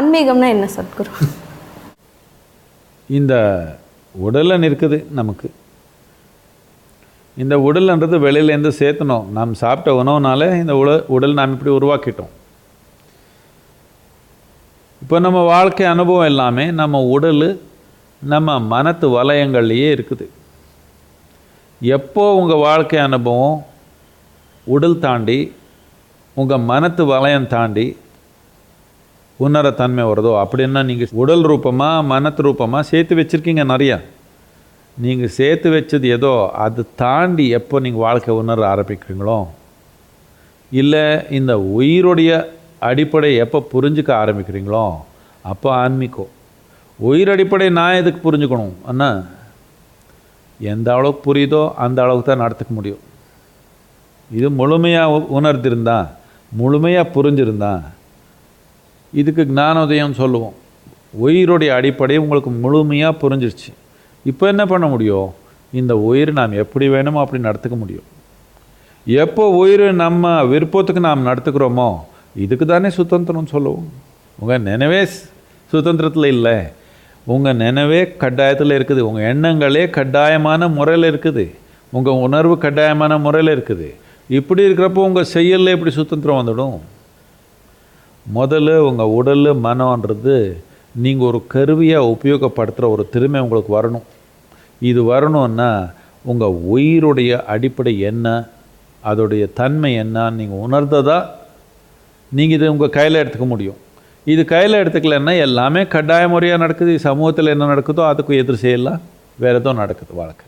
ஆன்மீகம்னா என்ன சத்குரு? இந்த உடலன் இருக்குது நமக்கு. இந்த உடல்ன்றது வெளியிலேருந்து சேர்த்தணும். நாம் சாப்பிட்ட உணவுனால இந்த உடல் நாம் இப்படி உருவாக்கிட்டோம். இப்போ நம்ம வாழ்க்கை அனுபவம் எல்லாமே நம்ம உடல் நம்ம மனத்து வலயங்கள்லேயே இருக்குது. எப்போ உங்கள் வாழ்க்கை அனுபவம் உடல் தாண்டி உங்கள் மனத்து வலயம் தாண்டி உணரத்தன்மை வருதோ அப்படின்னா நீங்கள் உடல் ரூபமாக மனத்து ரூபமாக சேர்த்து வச்சுருக்கீங்க நிறையா. நீங்கள் சேர்த்து வச்சது ஏதோ அது தாண்டி எப்போ நீங்கள் வாழ்க்கை உணர ஆரம்பிக்கிறீங்களோ, இல்லை இந்த உயிருடைய அடிப்படை எப்போ புரிஞ்சுக்க ஆரம்பிக்கிறீங்களோ அப்போ ஆன்மீகம். உயிர் அடிப்படை நான் எதுக்கு புரிஞ்சுக்கணும் அண்ணா? எந்த அளவுக்கு புரியுதோ அந்த அளவுக்கு தான் நடத்துக்க முடியும். இது முழுமையாக உணர்ந்திருந்தா, முழுமையாக புரிஞ்சிருந்தா இதுக்கு ஞானோதயம் சொல்லுவோம். உயிருடைய அடிப்படை உங்களுக்கு முழுமையாக புரிஞ்சிருச்சு. இப்போ என்ன பண்ண முடியும்? இந்த உயிர் நாம் எப்படி வேணுமோ அப்படி நடத்துக்க முடியும். எப்போ உயிர் நம்ம விருப்பத்துக்கு நாம் நடத்துக்கிறோமோ இதுக்கு தானே சுதந்திரம்னு சொல்லுவோம். உங்கள் நினைவே சுதந்திரத்தில் இல்லை, உங்கள் நினைவே கட்டாயத்தில் இருக்குது, உங்கள் எண்ணங்களே கட்டாயமான முறையில் இருக்குது, உங்கள் உணர்வு கட்டாயமான முறையில் இருக்குது. இப்படி இருக்கிறப்போ உங்கள் செயலில் எப்படி சுதந்திரம் வந்துடும்? முதல்ல உங்கள் உடல் மனம்ன்றது நீங்கள் ஒரு கருவியாக உபயோகப்படுத்துகிற ஒரு திறமை உங்களுக்கு வரணும். இது வரணும்னா உங்கள் உயிருடைய அடிப்படை என்ன, அதோடைய தன்மை என்னன்னு நீங்கள் உணர்ந்ததா நீங்கள் இதை உங்கள் கையில் எடுத்துக்க முடியும். இது கையில் எடுத்துக்கலன்னா எல்லாமே கட்டாய முறையாக நடக்குது. சமூகத்தில் என்ன நடக்குதோ அதுக்கு எதிர் செய்யலாம், வேறு எதுவும் நடக்குது வாழ்க்கை.